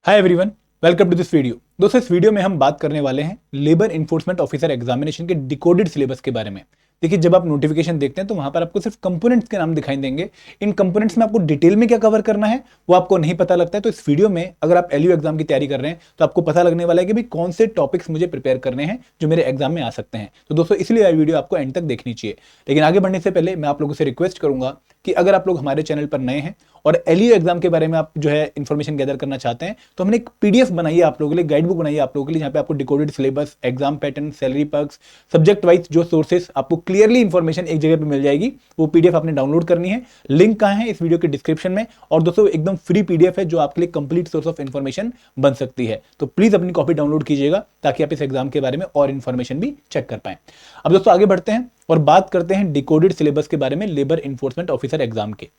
Hi everyone, welcome to this video. दोस्तों, इस video में हम बात करने वाले हैं लेबर इन्फोर्समेंट ऑफिसर एग्जामिनेशन के डिकोडेड सिलेबस के बारे में। देखिए, जब आप नोटिफिकेशन देखते हैं तो वहां पर आपको सिर्फ कंपोनेंट्स के नाम दिखाई देंगे। इन कंपोनेंट्स में आपको डिटेल में क्या कवर करना है वो आपको नहीं पता लगता है। तो इस वीडियो में अगर आप एलयू एग्जाम की तैयारी कर रहे हैं तो आपको पता लगने वाला है कि भाई कौन से टॉपिक्स मुझे प्रिपेयर करने हैं जो मेरे एग्जाम में आ सकते हैं। तो दोस्तों, इसलिए यह वीडियो आपको एंड तक देखनी चाहिए। लेकिन आगे बढ़ने से पहले मैं आप लोगों से रिक्वेस्ट करूंगा कि अगर आप लोग हमारे चैनल पर नए हैं और एलयू एग्जाम के बारे में आप जो है इन्फॉर्मेशन गैदर करना चाहते हैं तो हमने एक पीडीएफ बनाई है आप लोगों के लिए, गाइड बुक बनाई है आप लोगों के लिए, जहां पे आपको decoded syllabus, exam pattern, salary perks, subject wise जो सोर्सेस आपको क्लियरली इन्फॉर्मेशन एक जगह पे मिल जाएगी। वो पीडीएफ आपने डाउनलोड करनी है। लिंक कहां है? इस वीडियो के डिस्क्रिप्शन में। और दोस्तों, एकदम फ्री पीडीएफ है जो आपके लिए कंप्लीट सोर्स ऑफ इन्फॉर्मेशन बन सकती है। तो प्लीज अपनी कॉपी डाउनलोड कीजिएगा ताकि आप इस एग्जाम के बारे में और इन्फॉर्मेशन भी चेक कर पाए। अब दोस्तों, आगे बढ़ते हैं और बात करते हैं डिकोडेड सिलेबस के बारे में लेबर इन्फोर्समेंट ऑफिसर एग्जाम के।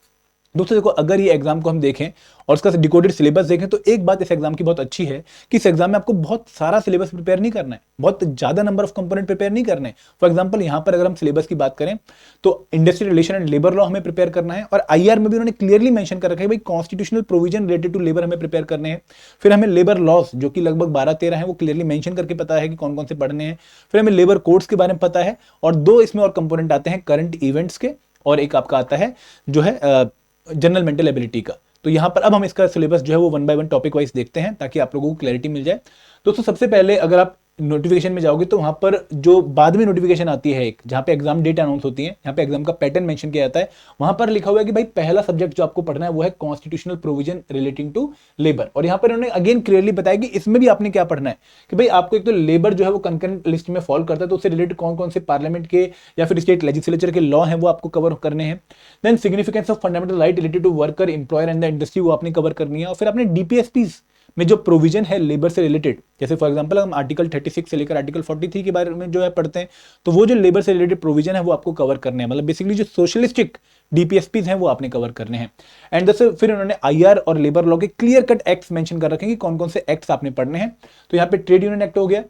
दोस्तों देखो, अगर ये एग्जाम को हम देखें और उसका डिकोडेड सिलेबस देखें तो एक बात इस एग्जाम की बहुत अच्छी है कि इस एग्जाम में आपको बहुत सारा सिलेबस प्रिपेयर नहीं करना है, बहुत ज्यादा नंबर ऑफ कंपोनेंट प्रिपेयर नहीं करने। फॉर एग्जांपल, यहां पर अगर हम सिलेबस की बात करें तो industrial relation and labour law हमें प्रिपेयर करना है, और आईआर में भी उन्होंने क्लियरली मेंशन कर रखा है भाई constitutional provision related to labour हमें प्रिपेयर करने हैं। फिर हमें लेबर लॉस जो कि लगभग 12-13 है वो क्लियरली मेंशन करके पता है कि कौन कौन से पढ़ने हैं। फिर हमें लेबर कोड्स के बारे में पता है, और दो इसमें और कंपोनेंट आते हैं करंट इवेंट्स के, और एक आपका आता है जो है जनरल मेंटल एबिलिटी का। तो यहां पर अब हम इसका सिलेबस जो है वो one by one topic wise देखते हैं ताकि आप लोगों को क्लैरिटी मिल जाए। दोस्तों, सबसे पहले अगर आप नोटिफिकेशन में जाओगे तो वहां पर जो बाद में नोटिफिकेशन आती है, एक जहां पे एग्जाम डेट अनाउंस होती है, जहां पे एग्जाम का पैटर्न मेंशन किया जाता है, वहां पर लिखा हुआ है कि भाई पहला सब्जेक्ट जो आपको पढ़ना है वो है constitutional provision relating to labour. और यहां पर उन्होंने अगेन क्लियरली बताया कि इसमें भी आपने क्या पढ़ना है कि भाई आपको एक तो लेबर जो है वो कंकरेंट लिस्ट में फॉल करता है, तो उससे रिलेटेड कौन कौन से पार्लियामेंट के या फिर स्टेट लेजिस्लेचर के लॉ हैं वो आपको कवर करने हैं। Then significance of fundamental right related to worker, employer and the industry वो आपने कवर करनी है। और फिर आपने डीपीएसपीज में जो प्रोविजन है लेबर से रिलेटेड, जैसे फॉर एग्जांपल हम आर्टिकल 36 से लेकर आर्टिकल 43 के बारे में जो है पढ़ते हैं, तो वो जो लेबर से रिलेटेड प्रोविजन है वो आपको कवर करने हैं। मतलब बेसिकली जो सोशलिस्टिक डीपीएसपीज हैं वो आपने कवर करने हैं। एंड जैसे फिर उन्होंने आईआर और लेबर लॉ के क्लियर कट एक्ट्स मेंशन कर रखे हैं कि कौन कौन से एक्ट्स आपने पढ़ने हैं। तो यहाँ पे ट्रेड यूनियन एक्ट हो गया,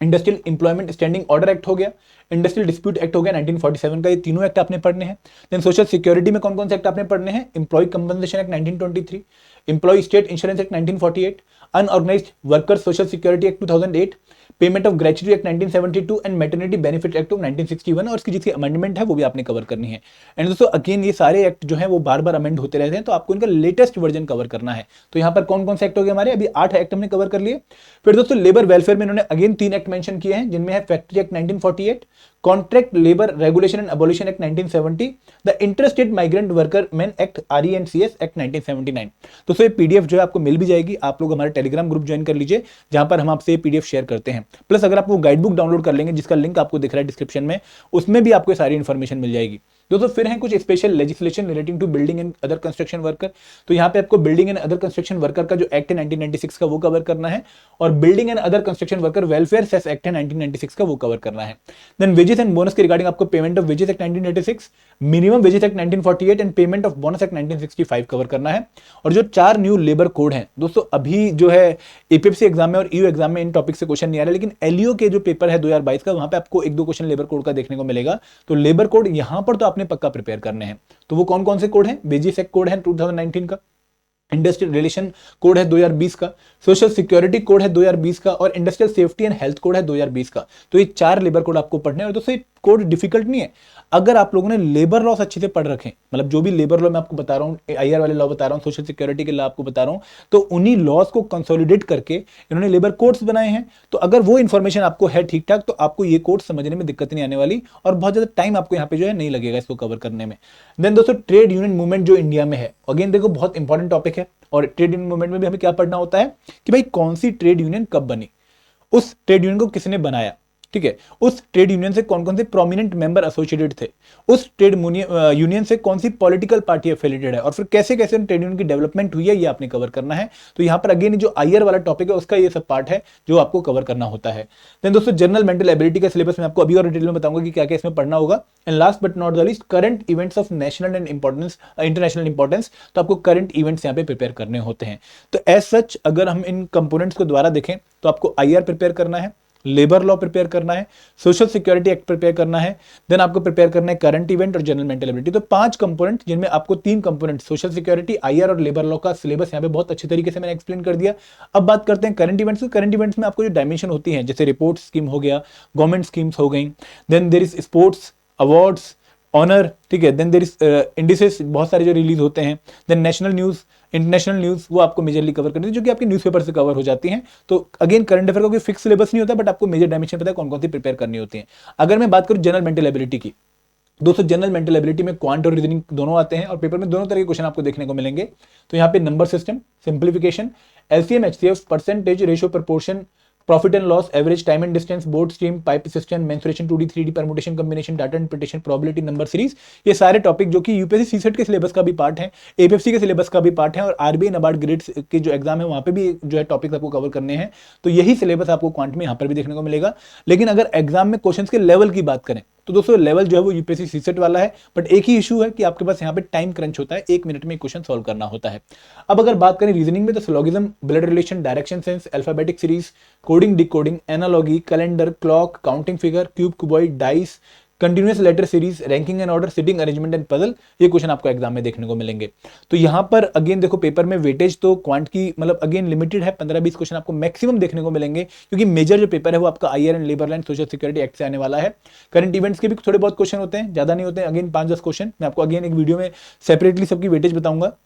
industrial employment standing order act हो गया, इंडस्ट्रियल डिस्प्यूट एक्ट हो गया 1947 का, ये तीनों एक्ट आपने पढ़ने हैं। देन सोशल सिक्योरिटी में कौन कौन से एक्ट आपने पढ़ने हैं? Employ compensation act 1923, employ state insurance act 1948, unorganised worker social security act 2008, payment of gratuity act 1972 and maternity benefit act of 1961, और इसकी जिसकी अमेंडमेंट है वो भी आपने कवर करनी है। एंड दोस्तों, अगेन ये सारे एक्ट जो है वो बार बार अमेंड होते रहते हैं, तो आपको इनका लेटेस्ट वर्जन कवर करना है। तो यहाँ पर कौन कौन से एक्ट हो गए हमारे? अभी 8 एक्ट हमने कवर कर लिए। फिर दोस्तों, लेबर वेलफेयर में इन्होंने अगेन 3 एक्ट मेंशन किए हैं, जिनमें है factory act 1948, contract labour regulation and abolition act 1970, the interstate migrant worker man act RENCS act 1979। तो ये पीडीएफ जो है आपको मिल भी जाएगी। आप लोग हमारे टेलीग्राम ग्रुप ज्वाइन कर लीजिए जहां पर हम आपसे पीडीएफ शेयर करते हैं। प्लस अगर आप वो गाइड बुक डाउनलोड कर लेंगे जिसका लिंक आपको दिख रहा है डिस्क्रिप्शन में, उसमें भी आपको सारी इन्फॉर्मेशन मिल जाएगी। दोस्तों, फिर हैं कुछ special legislation relating to building and other construction worker. तो यहाँ पे आपको building and other construction worker का जो एक्ट है 1996 का वो कवर करना है, और building and other construction worker welfare cess act है 1996 का वो कवर करना है। देन वेजेस एंड बोनस के रिगार्डिंग आपको payment of wages act 1986, minimum wages act 1948 and payment of bonus act 1965 cover करना है। और जो 4 न्यू लेबर कोड हैं दोस्तों, अभी जो है एपीएफसी एग्जाम में और ईयू एग्जाम में इन टॉपिक से क्वेश्चन नहीं आ रहा, लेकिन एलईओ के जो पेपर है 2022 का, वहां पे आपको 1-2 क्वेश्चन लेबर कोड का देखने को मिलेगा। तो लेबर कोड यहां पर तो आपने पक्का प्रिपेयर करने हैं। तो वो कौन कौन से कोड हैं? वेजेस एक्ट कोड है 2019 का, इंडस्ट्रियल रिलेशन कोड है 2020 का, सोशल सिक्योरिटी कोड है 2020 का, और industrial safety and health code है 2020 का। तो ये 4 लेबर कोड आपको पढ़ने हैं। और दोस्तों, ये कोड डिफिकल्ट नहीं है अगर आप लोगों ने लेबर लॉस अच्छे से पढ़ रखे, मतलब जो भी लेबर लॉ मैं आपको बता रहा हूँ, आईआर वाले लॉ बता रहा हूँ, सोशल सिक्योरिटी के लॉ आपको बता रहा हूँ, तो उन्हीं लॉस को कंसोलिडेट करके इन्होंने लेबर कोड्स बनाए हैं। तो अगर वो इन्फॉर्मेशन आपको है ठीक ठाक, तो आपको ये कोड समझने में दिक्कत नहीं आने वाली, और बहुत ज्यादा टाइम आपको यहाँ पे जो है नहीं लगेगा इसको कवर करने में। देन दोस्तों, ट्रेड यूनियन मूवमेंट जो इंडिया में है, अगेन देखो बहुत इंपॉर्टेंट टॉपिक है। और ट्रेड यूनियन मूवमेंट में भी हमें क्या पढ़ना होता है कि भाई कौन सी ट्रेड यूनियन कब बनी, उस ट्रेड यूनियन को किसने बनाया, ठीक है, उस ट्रेड यूनियन से कौन कौन से प्रोमिनेंट मेंबर एसोसिएटेड थे, उस ट्रेड यूनियन से कौन सी पॉलिटिकल पार्टी एफिलिएटेड है, और फिर कैसे कैसे ट्रेड यूनियन की डेवलपमेंट हुई है, ये आपने कवर करना है। तो यहाँ पर अगेन जो आईआर वाला टॉपिक है उसका ये सब पार्ट है जो आपको कवर करना होता है। देन दोस्तों, जनरल मेंटल एबिलिटी का सिलेबस मैं आपको अभी और डिटेल में बताऊंगा कि क्या क्या इसमें पढ़ना होगा। And last but not the least, current events of national and importance, international importance. तो आपको करंट इवेंट्स यहाँ पे प्रिपेयर करने होते हैं। तो एज सच अगर हम इन कंपोनेंट्स को दोबारा देखें तो आपको आईआर प्रिपेयर करना है, लेबर लॉ प्रिपेयर करना है, सोशल सिक्योरिटी एक्ट प्रिपेयर करना है, देन आपको प्रिपेयर करना है करंट इवेंट और जनरल मेंटल एबिलिटी। तो 5 कंपोनेंट, जिनमें आपको 3 कंपोनेंट सोशल सिक्योरिटी, आईआर और लेबर लॉ का सिलेबस यहाँ पे बहुत अच्छी तरीके से मैंने एक्सप्लेन कर दिया। अब बात करते हैं करंट इवेंट्स। करंट इवेंट्स में आपको जो डायमेंशन होती है, जैसे रिपोर्ट स्कीम हो गया, गवर्नमेंट स्कीम्स हो गई, then there is sports awards, honour, ठीक है, देन देयर इज इंडिसेस बहुत सारे जो रिलीज होते हैं, then national news, international news, वो आपको मेजरली कवर करनी है, जो कि आपके न्यूज़पेपर से कवर हो जाती हैं। तो अगेन करंट अफेयर का कोई फिक्स सिलेबस नहीं होता, बट आपको मेजर डायमेंशन पता है कौन कौन सी प्रिपेयर करनी होती है। अगर मैं बात करूं जनरल मेंटल एबिलिटी की, दोस्तों जनरल मेंटल एबिलिटी में क्वांट और रीजनिंग दोनों आते हैं और पेपर में दोनों तरह के क्वेश्चन आपको देखने को मिलेंगे। तो यहाँ पे number system, simplification, LCM, HCF, percentage, ratio, proportion, profit and loss, average, time and distance, board stream, pipe system, mensuration, 2D 3D, permutation, combination, data interpretation, probability, number series, ये सारे टॉपिक जो कि यूपीएससी सीसेट के syllabus का भी part है, APFC के syllabus का भी पार्ट है और आरबीआई नाबार्ड ग्रेड्स के जो एग्जाम है वहां पे भी जो है टॉपिक्स आपको कवर करने हैं। तो यही सिलेबस आपको क्वांट में यहाँ पर भी देखने को मिलेगा। लेकिन अगर एग्जाम में क्वेश्चन के लेवल की बात करें तो दोस्तों लेवल जो है वो यूपीएससी सीसेट वाला है, बट एक ही इशू है कि आपके पास यहाँ पे टाइम क्रंच होता है, 1 मिनट में क्वेश्चन सॉल्व करना होता है। अब अगर बात करें रीजनिंग में, तो syllogism, blood relation, direction sense, alphabetic series, coding decoding, analogy, calendar, clock, counting figure, cube, cuboid, dice, continuous letter series, ranking and order, sitting arrangement and puzzle, ये क्वेश्चन आपको एग्जाम में देखने को मिलेंगे। तो यहाँ पर अगेन देखो पेपर में वेटेज तो क्वांट की मतलब अगेन लिमिटेड है, 15-20 क्वेश्चन आपको मैक्सिमम देखने को मिलेंगे, क्योंकि मेजर जो पेपर है वो आपका IR and labour land social security act से आने वाला है। करंट इवेंट्स के भी थोड़े बहुत क्वेश्चन होते हैं, ज्यादा नहीं होते हैं, अगेन 5-10 क्वेश्चन। मैं आपको अगेन एक वीडियो में सेपरेटली सबकी वेटेज बताऊंगा,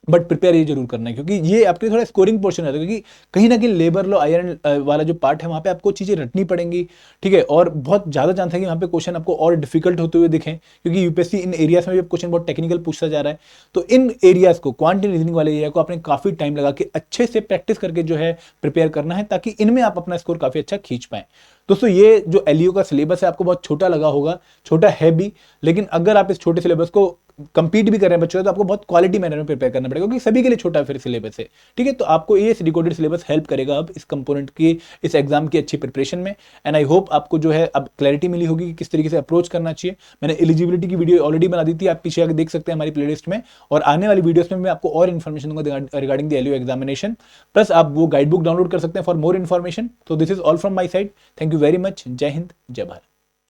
बट प्रिपेयर ये जरूर करना है, क्योंकि ये आपके लिए थोड़ा स्कोरिंग पोर्शन है, क्योंकि कहीं ना कहीं लेबर लॉ आयरन वाला जो पार्ट है वहां पे आपको चीजें रटनी पड़ेंगी, ठीक है, और बहुत ज्यादा चांस है कि वहां पे क्वेश्चन आपको और डिफिकल्ट होते हुए दिखें, क्योंकि यूपीएससी इन एरियाज में भी क्वेश्चन बहुत टेक्निकल पूछता जा रहा है। तो इन एरियाज को, क्वांटिटी रीजनिंग वाले एरिया को आपने काफी टाइम लगा के अच्छे से प्रैक्टिस करके जो है प्रिपेयर करना है, ताकि इनमें आप अपना स्कोर काफी अच्छा खींच पाए। दोस्तों ये जो एलईओ का सिलेबस है आपको बहुत छोटा लगा होगा, छोटा है भी, लेकिन अगर आप इस छोटे सिलेबस को कंपीट भी कर रहे हैं बच्चों, तो आपको बहुत क्वालिटी मैनर में प्रिपेयर करना पड़ेगा, क्योंकि सभी के लिए छोटा फिर सिलेबस है, ठीक है। तो आपको ये डिकोडेड सिलेबस हेल्प करेगा अब इस कंपोनेंट की, इस एग्जाम की अच्छी प्रिपरेशन में। एंड आई होप आपको जो है अब क्लैरिटी मिली होगी कि किस तरीके से अप्रोच करना चाहिए। मैंने एलिजिबिलिटी की वीडियो ऑलरेडी बना दी थी, आप पीछे आगे देख सकते हैं हमारी प्लेलिस्ट में, और आने वाली वीडियोस में मैं आपको और इन्फॉर्मेशन दूंगा regarding the LEO examination, plus आप वो गाइड बुक डाउनलोड कर सकते हैं फॉर मोर इन्फॉर्मेशन। तो this is all from my side, thank you very much, जय हिंद, जय भारत।